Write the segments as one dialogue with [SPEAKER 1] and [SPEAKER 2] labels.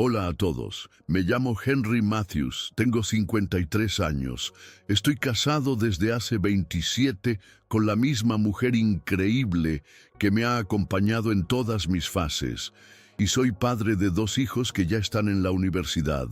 [SPEAKER 1] Hola a todos, me llamo Henry Matthews, tengo 53 años. Estoy casado desde hace 27 con la misma mujer increíble que me ha acompañado en todas mis fases. Y soy padre de 2 hijos que ya están en la universidad.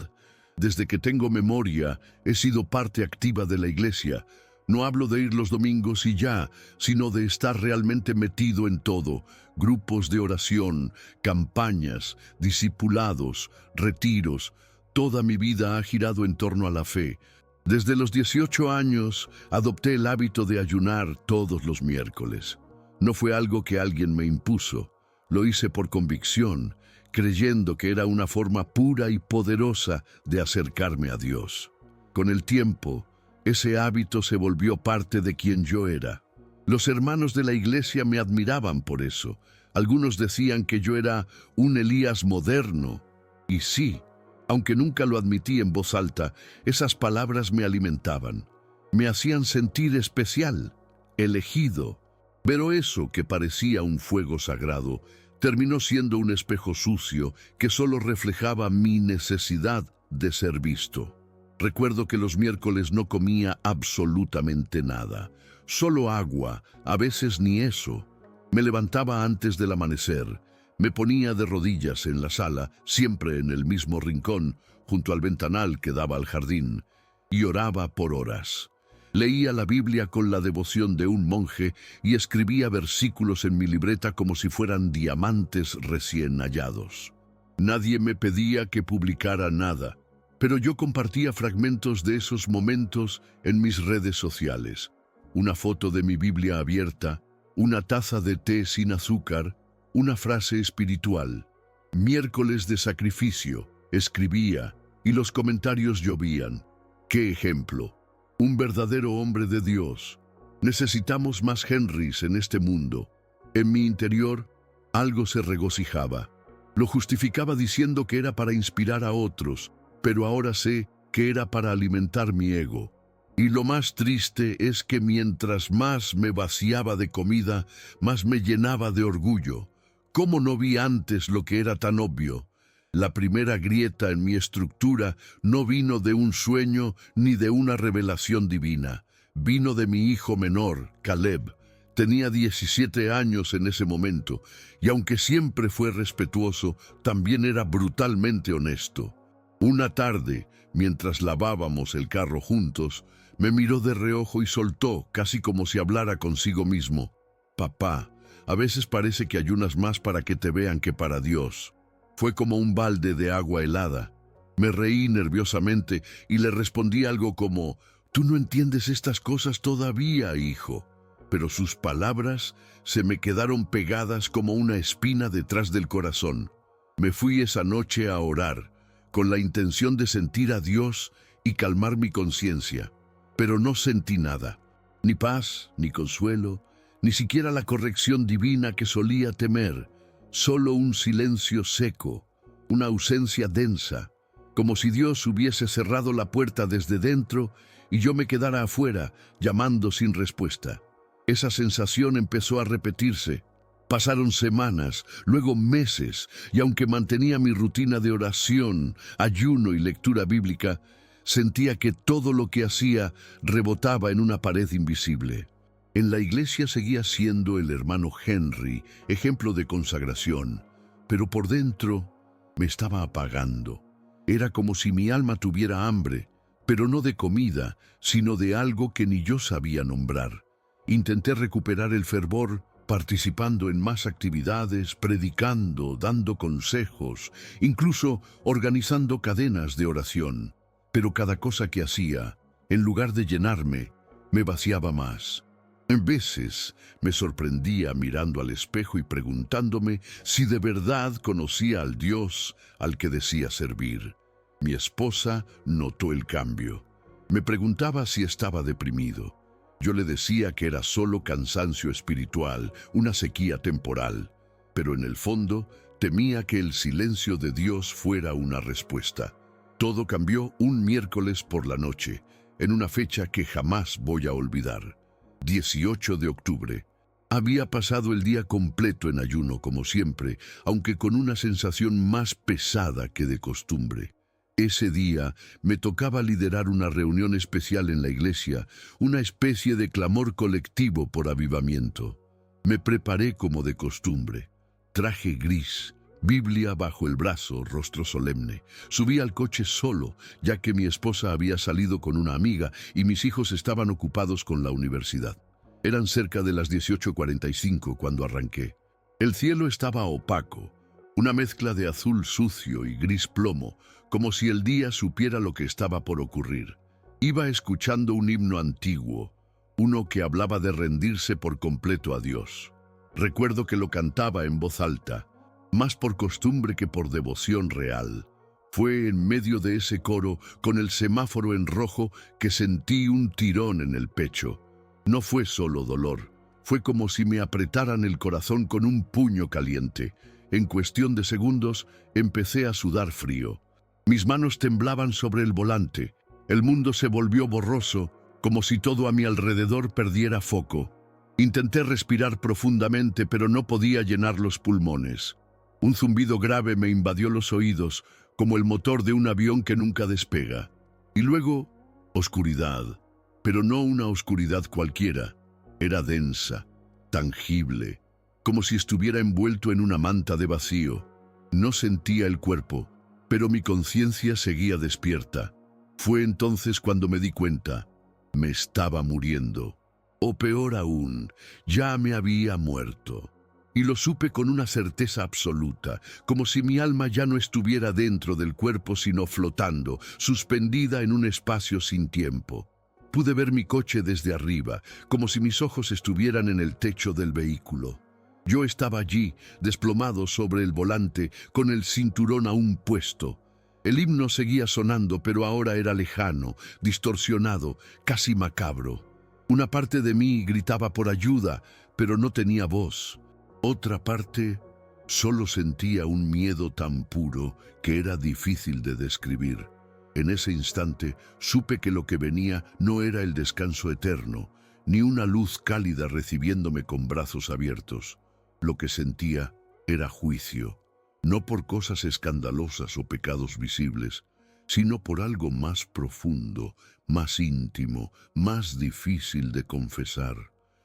[SPEAKER 1] Desde que tengo memoria, he sido parte activa de la iglesia. No hablo de ir los domingos y ya, sino de estar realmente metido en todo. Grupos de oración, campañas, discipulados, retiros. Toda mi vida ha girado en torno a la fe. Desde los 18 años adopté el hábito de ayunar todos los miércoles. No fue algo que alguien me impuso. Lo hice por convicción, creyendo que era una forma pura y poderosa de acercarme a Dios. Con el tiempo, ese hábito se volvió parte de quien yo era. Los hermanos de la iglesia me admiraban por eso. Algunos decían que yo era un Elías moderno. Y sí, aunque nunca lo admití en voz alta, esas palabras me alimentaban. Me hacían sentir especial, elegido. Pero eso que parecía un fuego sagrado, terminó siendo un espejo sucio que solo reflejaba mi necesidad de ser visto. Recuerdo que los miércoles no comía absolutamente nada, solo agua, a veces ni eso. Me levantaba antes del amanecer, me ponía de rodillas en la sala, siempre en el mismo rincón, junto al ventanal que daba al jardín, y oraba por horas. Leía la Biblia con la devoción de un monje y escribía versículos en mi libreta como si fueran diamantes recién hallados. Nadie me pedía que publicara nada, pero yo compartía fragmentos de esos momentos en mis redes sociales. Una foto de mi Biblia abierta, una taza de té sin azúcar, una frase espiritual. Miércoles de sacrificio, escribía, y los comentarios llovían. ¡Qué ejemplo! Un verdadero hombre de Dios. Necesitamos más Henrys en este mundo. En mi interior, algo se regocijaba. Lo justificaba diciendo que era para inspirar a otros, pero ahora sé que era para alimentar mi ego. Y lo más triste es que mientras más me vaciaba de comida, más me llenaba de orgullo. ¿Cómo no vi antes lo que era tan obvio? La primera grieta en mi estructura no vino de un sueño ni de una revelación divina. Vino de mi hijo menor, Caleb. Tenía 17 años en ese momento, y aunque siempre fue respetuoso, también era brutalmente honesto. Una tarde, mientras lavábamos el carro juntos, me miró de reojo y soltó, casi como si hablara consigo mismo. «Papá, a veces parece que ayunas más para que te vean que para Dios». Fue como un balde de agua helada. Me reí nerviosamente y le respondí algo como, «Tú no entiendes estas cosas todavía, hijo». Pero sus palabras se me quedaron pegadas como una espina detrás del corazón. Me fui esa noche a orar, con la intención de sentir a Dios y calmar mi conciencia. Pero no sentí nada, ni paz, ni consuelo, ni siquiera la corrección divina que solía temer. Solo un silencio seco, una ausencia densa, como si Dios hubiese cerrado la puerta desde dentro y yo me quedara afuera, llamando sin respuesta. Esa sensación empezó a repetirse. Pasaron semanas, luego meses, y aunque mantenía mi rutina de oración, ayuno y lectura bíblica, sentía que todo lo que hacía rebotaba en una pared invisible. En la iglesia seguía siendo el hermano Henry, ejemplo de consagración, pero por dentro me estaba apagando. Era como si mi alma tuviera hambre, pero no de comida, sino de algo que ni yo sabía nombrar. Intenté recuperar el fervor participando en más actividades, predicando, dando consejos, incluso organizando cadenas de oración. Pero cada cosa que hacía, en lugar de llenarme, me vaciaba más. En veces me sorprendía mirando al espejo y preguntándome si de verdad conocía al Dios al que decía servir. Mi esposa notó el cambio. Me preguntaba si estaba deprimido. Yo le decía que era solo cansancio espiritual, una sequía temporal, pero en el fondo temía que el silencio de Dios fuera una respuesta. Todo cambió un miércoles por la noche, en una fecha que jamás voy a olvidar. 18 de octubre. Había pasado el día completo en ayuno, como siempre, aunque con una sensación más pesada que de costumbre. Ese día me tocaba liderar una reunión especial en la iglesia, una especie de clamor colectivo por avivamiento. Me preparé como de costumbre. Traje gris, Biblia bajo el brazo, rostro solemne. Subí al coche solo, ya que mi esposa había salido con una amiga y mis hijos estaban ocupados con la universidad. Eran cerca de las 18:45 cuando arranqué. El cielo estaba opaco, una mezcla de azul sucio y gris plomo, como si el día supiera lo que estaba por ocurrir. Iba escuchando un himno antiguo, uno que hablaba de rendirse por completo a Dios. Recuerdo que lo cantaba en voz alta, más por costumbre que por devoción real. Fue en medio de ese coro, con el semáforo en rojo, que sentí un tirón en el pecho. No fue solo dolor, fue como si me apretaran el corazón con un puño caliente. En cuestión de segundos, empecé a sudar frío. Mis manos temblaban sobre el volante. El mundo se volvió borroso, como si todo a mi alrededor perdiera foco. Intenté respirar profundamente, pero no podía llenar los pulmones. Un zumbido grave me invadió los oídos, como el motor de un avión que nunca despega. Y luego, oscuridad. Pero no una oscuridad cualquiera. Era densa, tangible, como si estuviera envuelto en una manta de vacío. No sentía el cuerpo, pero mi conciencia seguía despierta. Fue entonces cuando me di cuenta. Me estaba muriendo. O peor aún, ya me había muerto. Y lo supe con una certeza absoluta, como si mi alma ya no estuviera dentro del cuerpo, sino flotando, suspendida en un espacio sin tiempo. Pude ver mi coche desde arriba, como si mis ojos estuvieran en el techo del vehículo. Yo estaba allí, desplomado sobre el volante, con el cinturón aún puesto. El himno seguía sonando, pero ahora era lejano, distorsionado, casi macabro. Una parte de mí gritaba por ayuda, pero no tenía voz. Otra parte solo sentía un miedo tan puro que era difícil de describir. En ese instante supe que lo que venía no era el descanso eterno, ni una luz cálida recibiéndome con brazos abiertos. Lo que sentía era juicio, no por cosas escandalosas o pecados visibles, sino por algo más profundo, más íntimo, más difícil de confesar.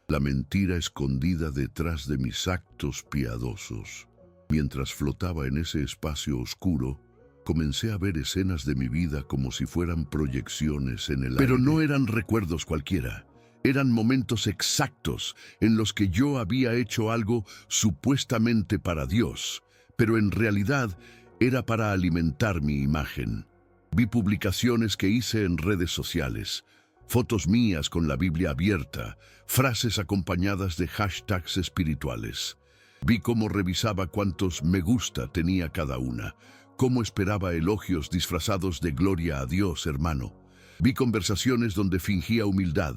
[SPEAKER 1] La mentira escondida detrás de mis actos piadosos. Mientras flotaba en ese espacio oscuro, comencé a ver escenas de mi vida como si fueran proyecciones en el aire. Pero no eran recuerdos cualquiera. Eran momentos exactos en los que yo había hecho algo supuestamente para Dios, pero en realidad era para alimentar mi imagen. Vi publicaciones que hice en redes sociales, fotos mías con la Biblia abierta, frases acompañadas de hashtags espirituales. Vi cómo revisaba cuántos me gusta tenía cada una, cómo esperaba elogios disfrazados de gloria a Dios, hermano. Vi conversaciones donde fingía humildad,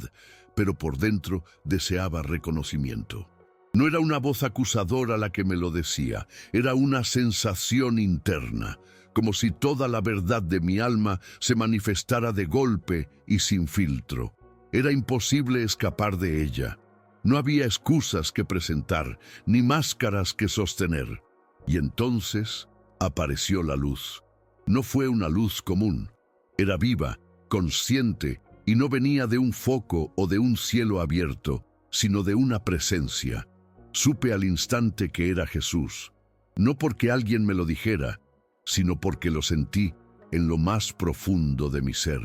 [SPEAKER 1] pero por dentro deseaba reconocimiento. No era una voz acusadora la que me lo decía, era una sensación interna, como si toda la verdad de mi alma se manifestara de golpe y sin filtro. Era imposible escapar de ella. No había excusas que presentar, ni máscaras que sostener. Y entonces apareció la luz. No fue una luz común. Era viva, consciente, y no venía de un foco o de un cielo abierto, sino de una presencia. Supe al instante que era Jesús, no porque alguien me lo dijera, sino porque lo sentí en lo más profundo de mi ser.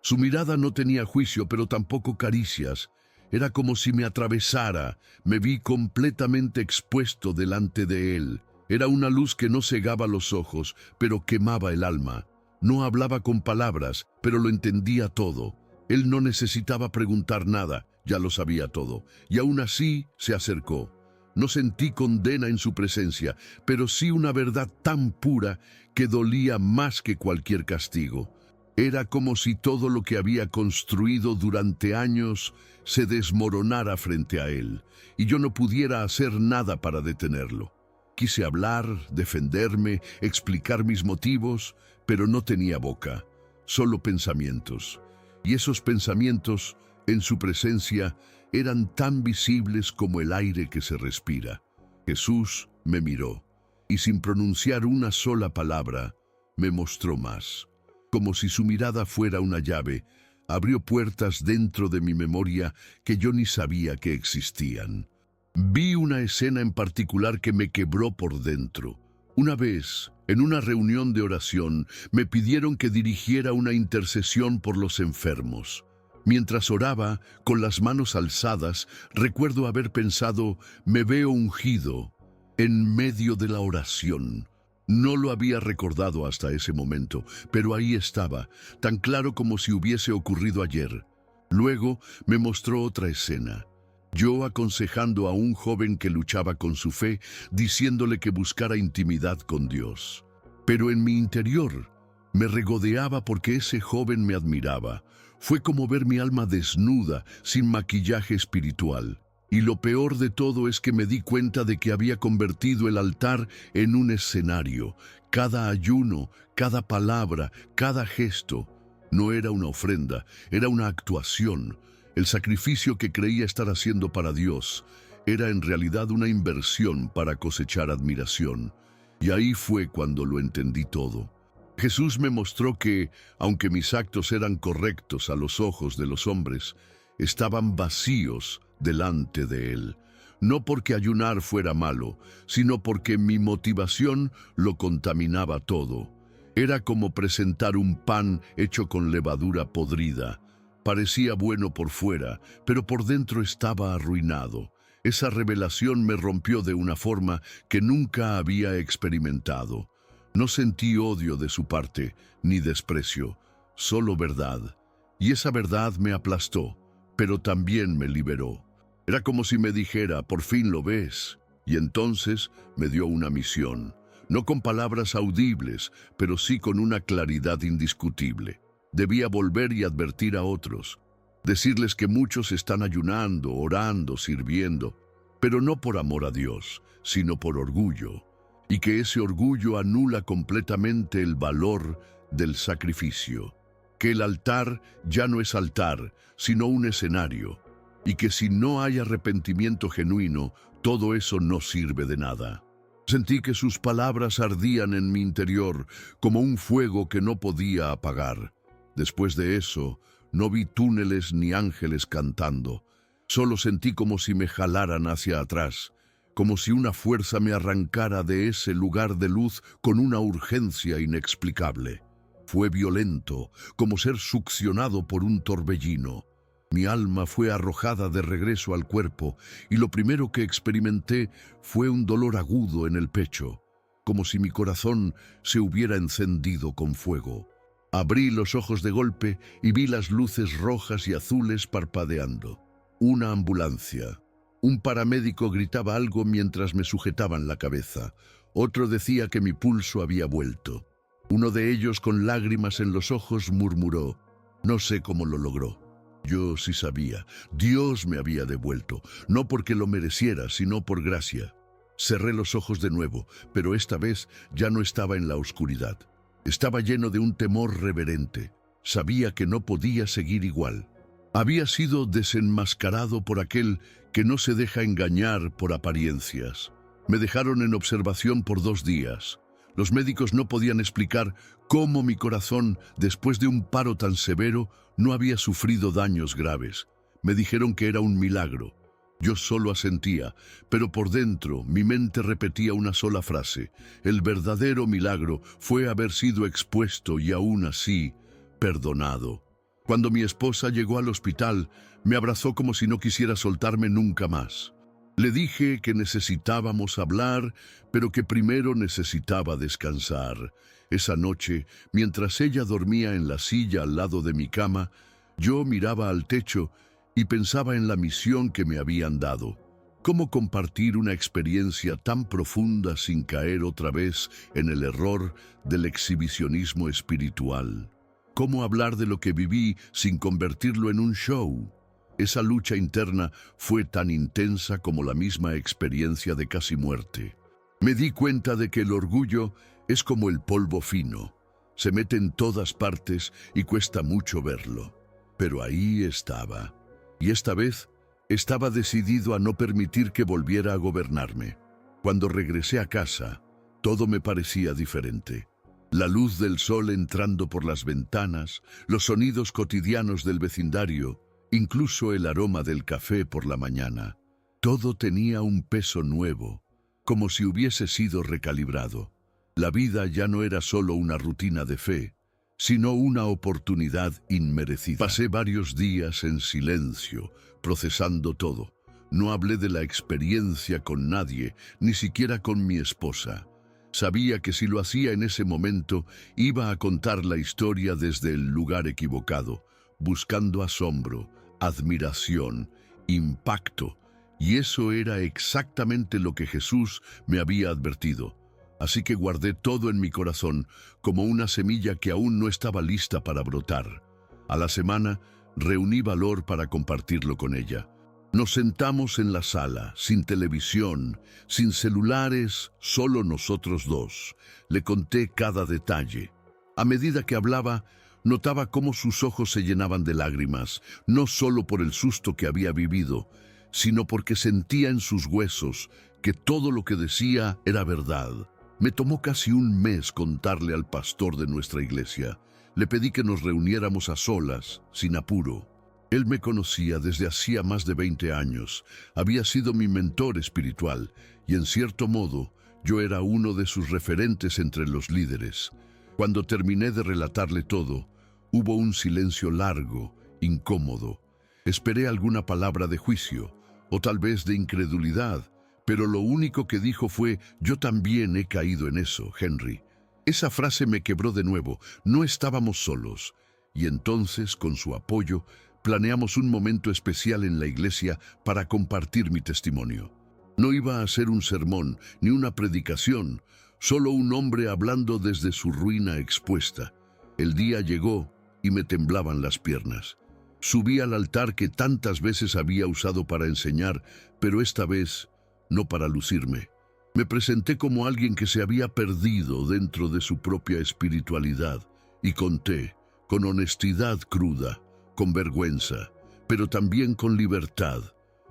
[SPEAKER 1] Su mirada no tenía juicio, pero tampoco caricias. Era como si me atravesara. Me vi completamente expuesto delante de él. Era una luz que no cegaba los ojos, pero quemaba el alma. No hablaba con palabras, pero lo entendía todo. Él no necesitaba preguntar nada, ya lo sabía todo. Y aún así se acercó. No sentí condena en su presencia, pero sí una verdad tan pura que dolía más que cualquier castigo. Era como si todo lo que había construido durante años se desmoronara frente a él, y yo no pudiera hacer nada para detenerlo. Quise hablar, defenderme, explicar mis motivos, pero no tenía boca, solo pensamientos. Y esos pensamientos En su presencia eran tan visibles como el aire que se respira. Jesús me miró y sin pronunciar una sola palabra, me mostró más. Como si su mirada fuera una llave, abrió puertas dentro de mi memoria que yo ni sabía que existían. Vi una escena en particular que me quebró por dentro. Una vez, en una reunión de oración, me pidieron que dirigiera una intercesión por los enfermos. Mientras oraba, con las manos alzadas, recuerdo haber pensado, me veo ungido en medio de la oración. No lo había recordado hasta ese momento, pero ahí estaba, tan claro como si hubiese ocurrido ayer. Luego me mostró otra escena. Yo aconsejando a un joven que luchaba con su fe, diciéndole que buscara intimidad con Dios. Pero en mi interior me regodeaba porque ese joven me admiraba. Fue como ver mi alma desnuda, sin maquillaje espiritual. Y lo peor de todo es que me di cuenta de que había convertido el altar en un escenario. Cada ayuno, cada palabra, cada gesto, no era una ofrenda, era una actuación. El sacrificio que creía estar haciendo para Dios era en realidad una inversión para cosechar admiración. Y ahí fue cuando lo entendí todo. Jesús me mostró que, aunque mis actos eran correctos a los ojos de los hombres, estaban vacíos delante de Él. No porque ayunar fuera malo, sino porque mi motivación lo contaminaba todo. Era como presentar un pan hecho con levadura podrida. Parecía bueno por fuera, pero por dentro estaba arruinado. Esa revelación me rompió de una forma que nunca había experimentado. No sentí odio de su parte, ni desprecio, solo verdad. Y esa verdad me aplastó, pero también me liberó. Era como si me dijera, por fin lo ves. Y entonces me dio una misión, no con palabras audibles, pero sí con una claridad indiscutible. Debía volver y advertir a otros, decirles que muchos están ayunando, orando, sirviendo, pero no por amor a Dios, sino por orgullo, y que ese orgullo anula completamente el valor del sacrificio, que el altar ya no es altar, sino un escenario, y que si no hay arrepentimiento genuino, todo eso no sirve de nada. Sentí que sus palabras ardían en mi interior como un fuego que no podía apagar. Después de eso, no vi túneles ni ángeles cantando. Solo sentí como si me jalaran hacia atrás, como si una fuerza me arrancara de ese lugar de luz con una urgencia inexplicable. Fue violento, como ser succionado por un torbellino. Mi alma fue arrojada de regreso al cuerpo y lo primero que experimenté fue un dolor agudo en el pecho, como si mi corazón se hubiera encendido con fuego. Abrí los ojos de golpe y vi las luces rojas y azules parpadeando. Una ambulancia. Un paramédico gritaba algo mientras me sujetaban la cabeza. Otro decía que mi pulso había vuelto. Uno de ellos, con lágrimas en los ojos, murmuró: no sé cómo lo logró. Yo sí sabía. Dios me había devuelto, no porque lo mereciera, sino por gracia. Cerré los ojos de nuevo, pero esta vez ya no estaba en la oscuridad. Estaba lleno de un temor reverente. Sabía que no podía seguir igual. Había sido desenmascarado por aquel que no se deja engañar por apariencias. Me dejaron en observación por 2 días. Los médicos no podían explicar cómo mi corazón, después de un paro tan severo, no había sufrido daños graves. Me dijeron que era un milagro. Yo solo asentía, pero por dentro mi mente repetía una sola frase: el verdadero milagro fue haber sido expuesto y aún así perdonado. Cuando mi esposa llegó al hospital, me abrazó como si no quisiera soltarme nunca más. Le dije que necesitábamos hablar, pero que primero necesitaba descansar. Esa noche, mientras ella dormía en la silla al lado de mi cama, yo miraba al techo y pensaba en la misión que me habían dado. ¿Cómo compartir una experiencia tan profunda sin caer otra vez en el error del exhibicionismo espiritual? ¿Cómo hablar de lo que viví sin convertirlo en un show? Esa lucha interna fue tan intensa como la misma experiencia de casi muerte. Me di cuenta de que el orgullo es como el polvo fino. Se mete en todas partes y cuesta mucho verlo. Pero ahí estaba. Y esta vez estaba decidido a no permitir que volviera a gobernarme. Cuando regresé a casa, todo me parecía diferente. La luz del sol entrando por las ventanas, los sonidos cotidianos del vecindario, incluso el aroma del café por la mañana. Todo tenía un peso nuevo, como si hubiese sido recalibrado. La vida ya no era solo una rutina de fe, sino una oportunidad inmerecida. Pasé varios días en silencio, procesando todo. No hablé de la experiencia con nadie, ni siquiera con mi esposa. Sabía que si lo hacía en ese momento, iba a contar la historia desde el lugar equivocado, buscando asombro, admiración, impacto. Y eso era exactamente lo que Jesús me había advertido. Así que guardé todo en mi corazón, como una semilla que aún no estaba lista para brotar. A la semana, reuní valor para compartirlo con ella. Nos sentamos en la sala, sin televisión, sin celulares, solo nosotros dos. Le conté cada detalle. A medida que hablaba, notaba cómo sus ojos se llenaban de lágrimas, no solo por el susto que había vivido, sino porque sentía en sus huesos que todo lo que decía era verdad. Me tomó casi un mes contarle al pastor de nuestra iglesia. Le pedí que nos reuniéramos a solas, sin apuro. Él me conocía desde hacía más de 20 años, había sido mi mentor espiritual y en cierto modo yo era uno de sus referentes entre los líderes. Cuando terminé de relatarle todo, hubo un silencio largo, incómodo. Esperé alguna palabra de juicio, o tal vez de incredulidad, pero lo único que dijo fue: «Yo también he caído en eso, Henry». Esa frase me quebró de nuevo, no estábamos solos, y entonces, con su apoyo, planeamos un momento especial en la iglesia para compartir mi testimonio. No iba a ser un sermón, ni una predicación, solo un hombre hablando desde su ruina expuesta. El día llegó y me temblaban las piernas. Subí al altar que tantas veces había usado para enseñar, pero esta vez no para lucirme. Me presenté como alguien que se había perdido dentro de su propia espiritualidad y conté, con honestidad cruda, con vergüenza, pero también con libertad.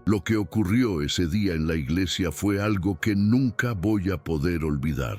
[SPEAKER 1] Lo que ocurrió ese día en la iglesia fue algo que nunca voy a poder olvidar.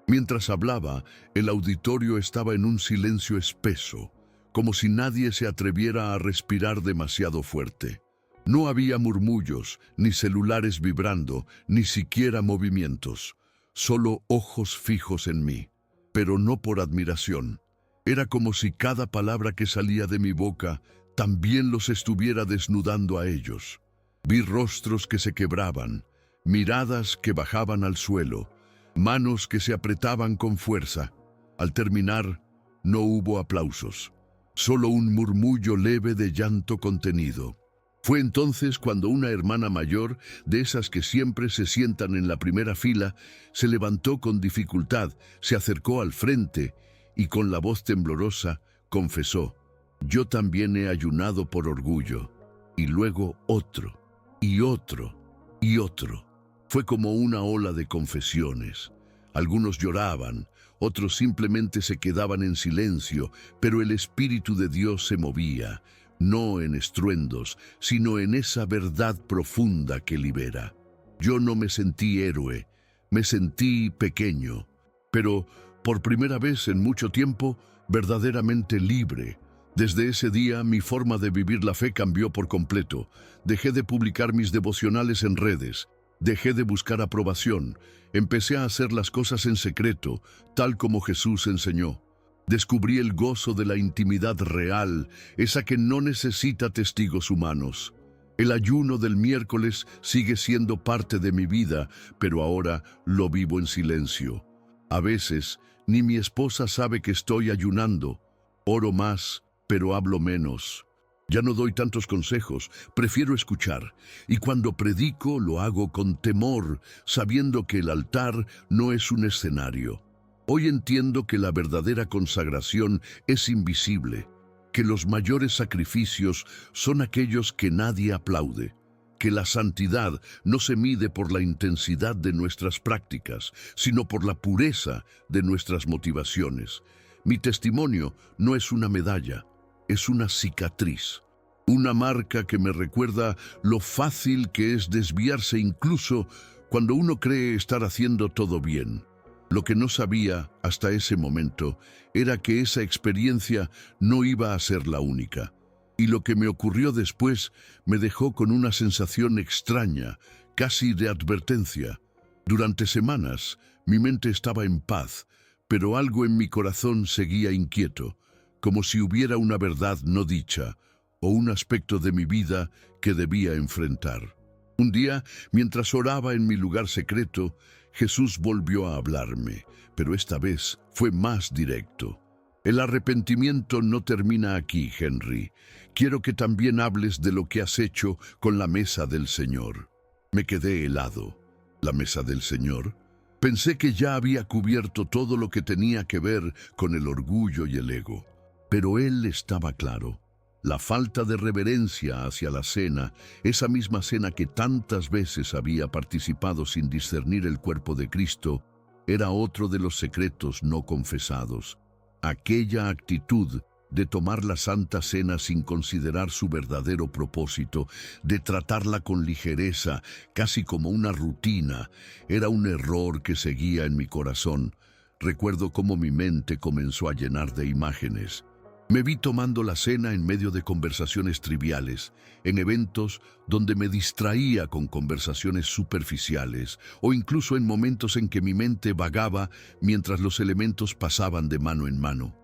[SPEAKER 1] Mientras hablaba, el auditorio estaba en un silencio espeso, como si nadie se atreviera a respirar demasiado fuerte. No había murmullos, ni celulares vibrando, ni siquiera movimientos, solo ojos fijos en mí, pero no por admiración. Era como si cada palabra que salía de mi boca también los estuviera desnudando a ellos. Vi rostros que se quebraban, miradas que bajaban al suelo, manos que se apretaban con fuerza. Al terminar, no hubo aplausos, solo un murmullo leve de llanto contenido. Fue entonces cuando una hermana mayor, de esas que siempre se sientan en la primera fila, se levantó con dificultad, se acercó al frente y con la voz temblorosa confesó: «Yo también he ayunado por orgullo». Y luego otro, y otro, y otro. Fue como una ola de confesiones. Algunos lloraban, otros simplemente se quedaban en silencio, pero el Espíritu de Dios se movía, no en estruendos, sino en esa verdad profunda que libera. Yo no me sentí héroe, me sentí pequeño, pero por primera vez en mucho tiempo, verdaderamente libre. Desde ese día, mi forma de vivir la fe cambió por completo. Dejé de publicar mis devocionales en redes, dejé de buscar aprobación, empecé a hacer las cosas en secreto, tal como Jesús enseñó. Descubrí el gozo de la intimidad real, esa que no necesita testigos humanos. El ayuno del miércoles sigue siendo parte de mi vida, pero ahora lo vivo en silencio. A veces, ni mi esposa sabe que estoy ayunando. Oro más, pero hablo menos. Ya no doy tantos consejos, prefiero escuchar. Y cuando predico, lo hago con temor, sabiendo que el altar no es un escenario. Hoy entiendo que la verdadera consagración es invisible, que los mayores sacrificios son aquellos que nadie aplaude, que la santidad no se mide por la intensidad de nuestras prácticas, sino por la pureza de nuestras motivaciones. Mi testimonio no es una medalla, es una cicatriz. Una marca que me recuerda lo fácil que es desviarse incluso cuando uno cree estar haciendo todo bien. Lo que no sabía hasta ese momento era que esa experiencia no iba a ser la única. Y lo que me ocurrió después me dejó con una sensación extraña, casi de advertencia. Durante semanas mi mente estaba en paz, pero algo en mi corazón seguía inquieto, como si hubiera una verdad no dicha o un aspecto de mi vida que debía enfrentar. Un día, mientras oraba en mi lugar secreto, Jesús volvió a hablarme, pero esta vez fue más directo. El arrepentimiento no termina aquí, Henry. Quiero que también hables de lo que has hecho con la mesa del Señor. Me quedé helado. ¿La mesa del Señor? Pensé que ya había cubierto todo lo que tenía que ver con el orgullo y el ego. Pero él estaba claro. La falta de reverencia hacia la cena, esa misma cena que tantas veces había participado sin discernir el cuerpo de Cristo, era otro de los secretos no confesados. Aquella actitud de tomar la Santa Cena sin considerar su verdadero propósito, de tratarla con ligereza, casi como una rutina, era un error que seguía en mi corazón. Recuerdo cómo mi mente comenzó a llenar de imágenes. Me vi tomando la cena en medio de conversaciones triviales, en eventos donde me distraía con conversaciones superficiales, o incluso en momentos en que mi mente vagaba mientras los elementos pasaban de mano en mano.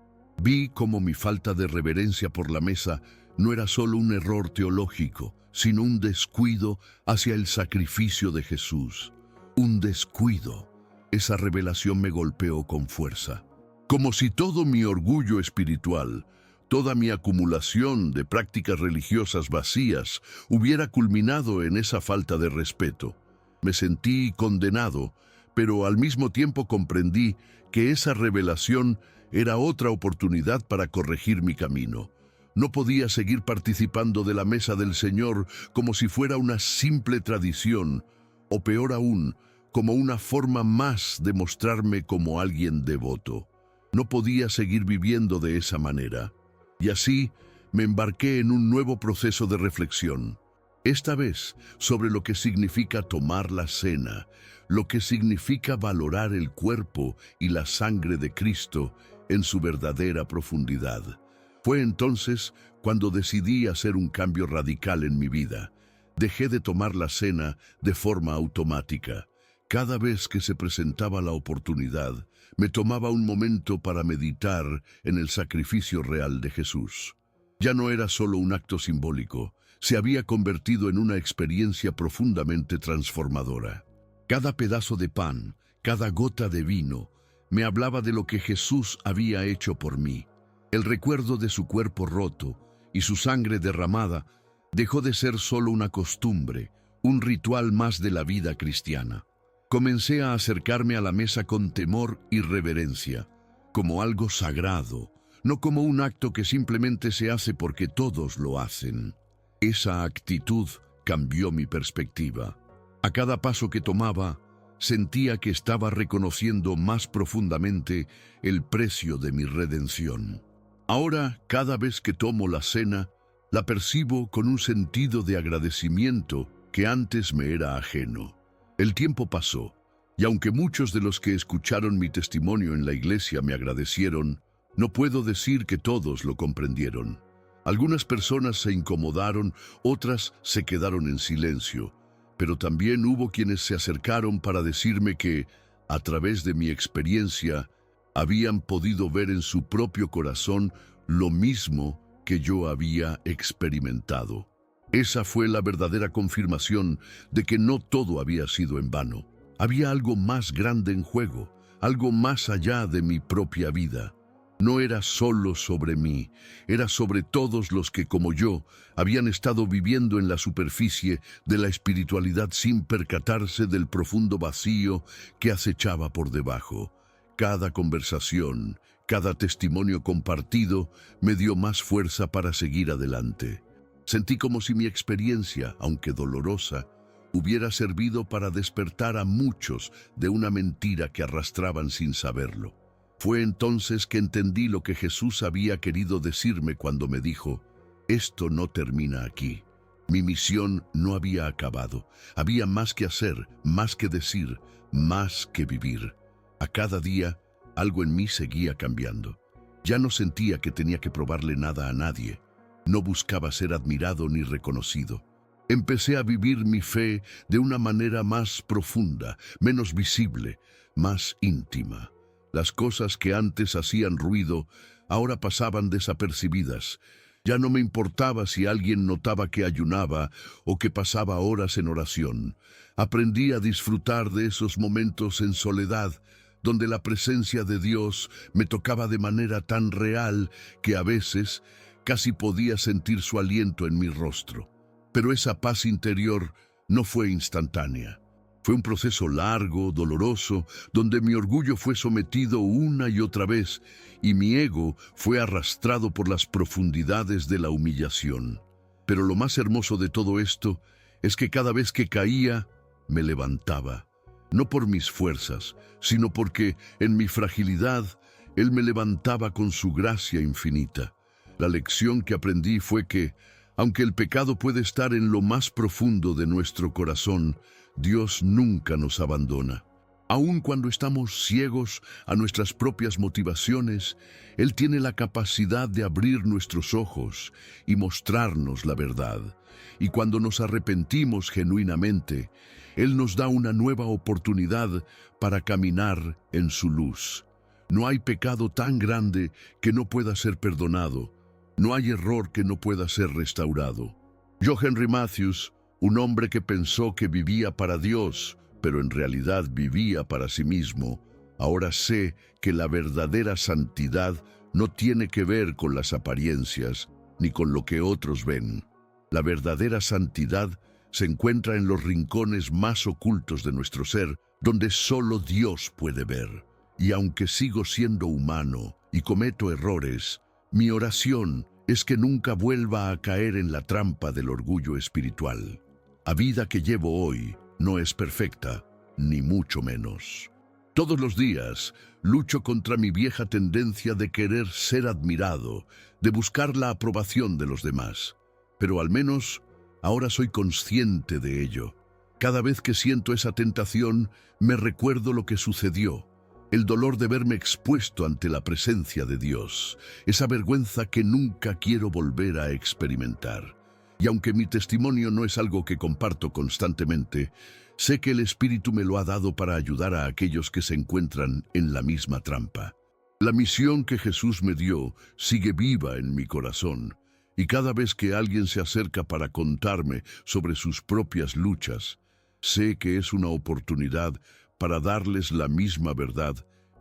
[SPEAKER 1] Vi cómo mi falta de reverencia por la mesa no era solo un error teológico, sino un descuido hacia el sacrificio de Jesús. Un descuido. Esa revelación me golpeó con fuerza. Como si todo mi orgullo espiritual, toda mi acumulación de prácticas religiosas vacías hubiera culminado en esa falta de respeto. Me sentí condenado, pero al mismo tiempo comprendí que esa revelación era otra oportunidad para corregir mi camino. No podía seguir participando de la mesa del Señor como si fuera una simple tradición, o peor aún, como una forma más de mostrarme como alguien devoto. No podía seguir viviendo de esa manera. Y así me embarqué en un nuevo proceso de reflexión. Esta vez sobre lo que significa tomar la cena, lo que significa valorar el cuerpo y la sangre de Cristo en su verdadera profundidad. Fue entonces cuando decidí hacer un cambio radical en mi vida. Dejé de tomar la cena de forma automática. Cada vez que se presentaba la oportunidad, me tomaba un momento para meditar en el sacrificio real de Jesús. Ya no era solo un acto simbólico, se había convertido en una experiencia profundamente transformadora. Cada pedazo de pan, cada gota de vino, me hablaba de lo que Jesús había hecho por mí. El recuerdo de su cuerpo roto y su sangre derramada dejó de ser solo una costumbre, un ritual más de la vida cristiana. Comencé a acercarme a la mesa con temor y reverencia, como algo sagrado, no como un acto que simplemente se hace porque todos lo hacen. Esa actitud cambió mi perspectiva. A cada paso que tomaba, sentía que estaba reconociendo más profundamente el precio de mi redención. Ahora, cada vez que tomo la cena, la percibo con un sentido de agradecimiento que antes me era ajeno. El tiempo pasó, y aunque muchos de los que escucharon mi testimonio en la iglesia me agradecieron, no puedo decir que todos lo comprendieron. Algunas personas se incomodaron, otras se quedaron en silencio, pero también hubo quienes se acercaron para decirme que, a través de mi experiencia, habían podido ver en su propio corazón lo mismo que yo había experimentado. Esa fue la verdadera confirmación de que no todo había sido en vano. Había algo más grande en juego, algo más allá de mi propia vida. No era solo sobre mí, era sobre todos los que, como yo, habían estado viviendo en la superficie de la espiritualidad sin percatarse del profundo vacío que acechaba por debajo. Cada conversación, cada testimonio compartido me dio más fuerza para seguir adelante. Sentí como si mi experiencia, aunque dolorosa, hubiera servido para despertar a muchos de una mentira que arrastraban sin saberlo. Fue entonces que entendí lo que Jesús había querido decirme cuando me dijo: esto no termina aquí. Mi misión no había acabado. Había más que hacer, más que decir, más que vivir. A cada día, algo en mí seguía cambiando. Ya no sentía que tenía que probarle nada a nadie. No buscaba ser admirado ni reconocido. Empecé a vivir mi fe de una manera más profunda, menos visible, más íntima. Las cosas que antes hacían ruido, ahora pasaban desapercibidas. Ya no me importaba si alguien notaba que ayunaba o que pasaba horas en oración. Aprendí a disfrutar de esos momentos en soledad, donde la presencia de Dios me tocaba de manera tan real que a veces casi podía sentir su aliento en mi rostro. Pero esa paz interior no fue instantánea. Fue un proceso largo, doloroso, donde mi orgullo fue sometido una y otra vez y mi ego fue arrastrado por las profundidades de la humillación. Pero lo más hermoso de todo esto es que cada vez que caía, me levantaba. No por mis fuerzas, sino porque en mi fragilidad, Él me levantaba con su gracia infinita. La lección que aprendí fue que, aunque el pecado puede estar en lo más profundo de nuestro corazón, Dios nunca nos abandona. Aun cuando estamos ciegos a nuestras propias motivaciones, Él tiene la capacidad de abrir nuestros ojos y mostrarnos la verdad. Y cuando nos arrepentimos genuinamente, Él nos da una nueva oportunidad para caminar en su luz. No hay pecado tan grande que no pueda ser perdonado. No hay error que no pueda ser restaurado. Yo, Henry Matthews, un hombre que pensó que vivía para Dios, pero en realidad vivía para sí mismo, ahora sé que la verdadera santidad no tiene que ver con las apariencias ni con lo que otros ven. La verdadera santidad se encuentra en los rincones más ocultos de nuestro ser, donde solo Dios puede ver. Y aunque sigo siendo humano y cometo errores, mi oración es que nunca vuelva a caer en la trampa del orgullo espiritual. La vida que llevo hoy no es perfecta, ni mucho menos. Todos los días lucho contra mi vieja tendencia de querer ser admirado, de buscar la aprobación de los demás. Pero al menos ahora soy consciente de ello. Cada vez que siento esa tentación, me recuerdo lo que sucedió. El dolor de verme expuesto ante la presencia de Dios, esa vergüenza que nunca quiero volver a experimentar. Y aunque mi testimonio no es algo que comparto constantemente, sé que el Espíritu me lo ha dado para ayudar a aquellos que se encuentran en la misma trampa. La misión que Jesús me dio sigue viva en mi corazón, y cada vez que alguien se acerca para contarme sobre sus propias luchas, sé que es una oportunidad para darles la misma verdad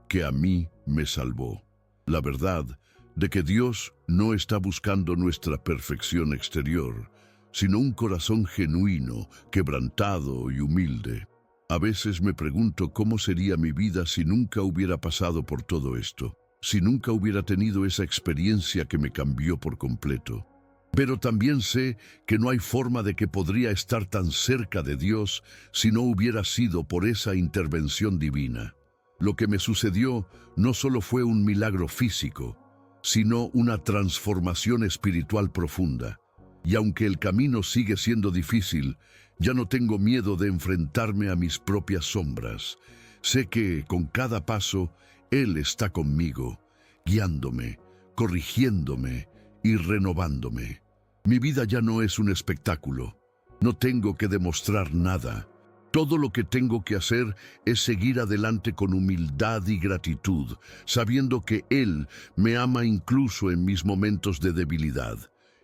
[SPEAKER 1] que a mí me salvó. La verdad de que Dios no está buscando nuestra perfección exterior, sino un corazón genuino, quebrantado y humilde. A veces me pregunto cómo sería mi vida si nunca hubiera pasado por todo esto, si nunca hubiera tenido esa experiencia que me cambió por completo. Pero también sé que no hay forma de que podría estar tan cerca de Dios si no hubiera sido por esa intervención divina. Lo que me sucedió no solo fue un milagro físico, sino una transformación espiritual profunda. Y aunque el camino sigue siendo difícil, ya no tengo miedo de enfrentarme a mis propias sombras. Sé que con cada paso Él está conmigo, guiándome, corrigiéndome y renovándome. Mi vida ya no es un espectáculo. No tengo que demostrar nada. Todo lo que tengo que hacer es seguir adelante con humildad y gratitud, sabiendo que Él me ama incluso en mis momentos de debilidad.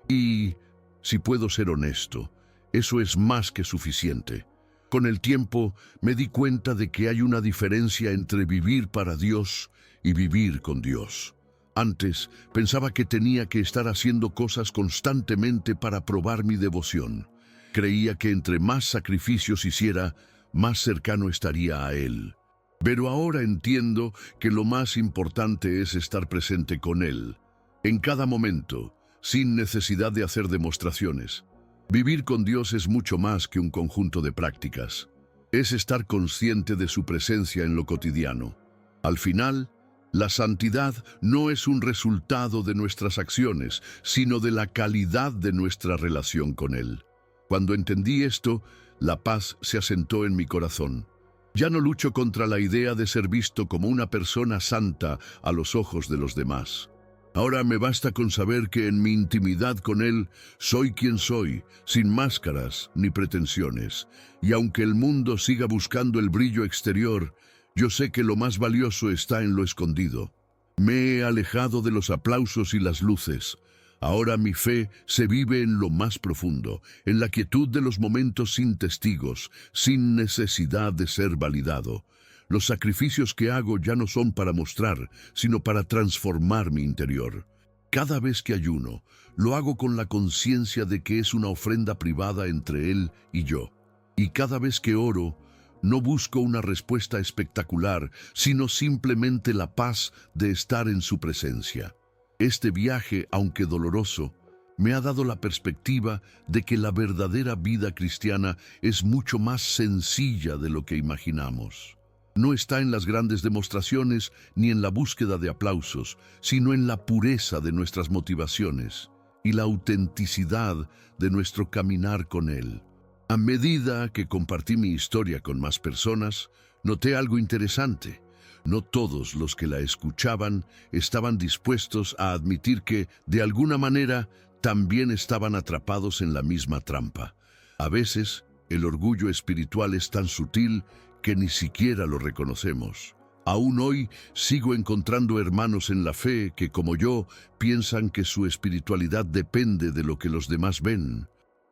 [SPEAKER 1] Y, si puedo ser honesto, eso es más que suficiente. Con el tiempo me di cuenta de que hay una diferencia entre vivir para Dios y vivir con Dios. Antes pensaba que tenía que estar haciendo cosas constantemente para probar mi devoción. Creía que entre más sacrificios hiciera, más cercano estaría a Él. Pero ahora entiendo que lo más importante es estar presente con Él, en cada momento, sin necesidad de hacer demostraciones. Vivir con Dios es mucho más que un conjunto de prácticas. Es estar consciente de su presencia en lo cotidiano. Al final, La santidad no es un resultado de nuestras acciones, sino de la calidad de nuestra relación con Él. Cuando entendí esto, la paz se asentó en mi corazón. Ya no lucho contra la idea de ser visto como una persona santa a los ojos de los demás. Ahora me basta con saber que en mi intimidad con Él soy quien soy, sin máscaras ni pretensiones. Y aunque el mundo siga buscando el brillo exterior, yo sé que lo más valioso está en lo escondido. Me he alejado de los aplausos y las luces. Ahora mi fe se vive en lo más profundo, en la quietud de los momentos sin testigos, sin necesidad de ser validado. Los sacrificios que hago ya no son para mostrar, sino para transformar mi interior. Cada vez que ayuno, lo hago con la conciencia de que es una ofrenda privada entre Él y yo. Y cada vez que oro, no busco una respuesta espectacular, sino simplemente la paz de estar en su presencia. Este viaje, aunque doloroso, me ha dado la perspectiva de que la verdadera vida cristiana es mucho más sencilla de lo que imaginamos. No está en las grandes demostraciones ni en la búsqueda de aplausos, sino en la pureza de nuestras motivaciones y la autenticidad de nuestro caminar con Él. A medida que compartí mi historia con más personas, noté algo interesante. No todos los que la escuchaban estaban dispuestos a admitir que, de alguna manera, también estaban atrapados en la misma trampa. A veces, el orgullo espiritual es tan sutil que ni siquiera lo reconocemos. Aún hoy sigo encontrando hermanos en la fe que, como yo, piensan que su espiritualidad depende de lo que los demás ven.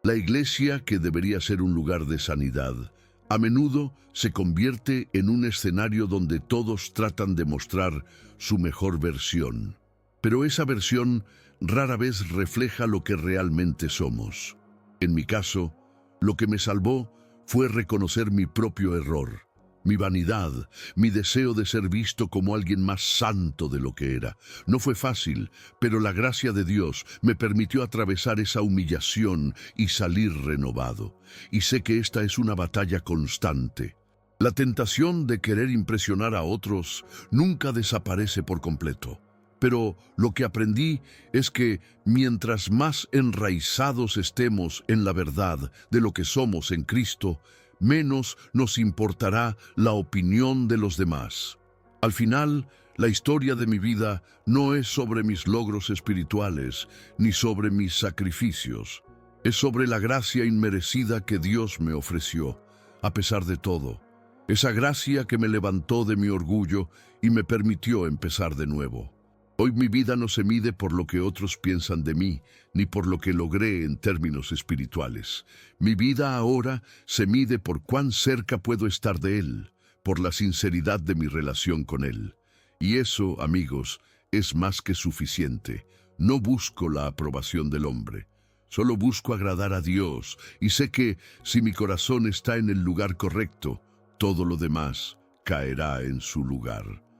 [SPEAKER 1] La iglesia, que debería ser un lugar de sanidad, a menudo se convierte en un escenario donde todos tratan de mostrar su mejor versión. Pero esa versión rara vez refleja lo que realmente somos. En mi caso, lo que me salvó fue reconocer mi propio error, mi vanidad, mi deseo de ser visto como alguien más santo de lo que era. No fue fácil, pero la gracia de Dios me permitió atravesar esa humillación y salir renovado. Y sé que esta es una batalla constante. La tentación de querer impresionar a otros nunca desaparece por completo. Pero lo que aprendí es que mientras más enraizados estemos en la verdad de lo que somos en Cristo, menos nos importará la opinión de los demás. Al final, la historia de mi vida no es sobre mis logros espirituales ni sobre mis sacrificios. Es sobre la gracia inmerecida que Dios me ofreció, a pesar de todo. Esa gracia que me levantó de mi orgullo y me permitió empezar de nuevo. Hoy mi vida no se mide por lo que otros piensan de mí, ni por lo que logré en términos espirituales. Mi vida ahora se mide por cuán cerca puedo estar de Él, por la sinceridad de mi relación con Él. Y eso, amigos, es más que suficiente. No busco la aprobación del hombre. Solo busco agradar a Dios, y sé que si mi corazón está en el lugar correcto, todo lo demás caerá en su lugar.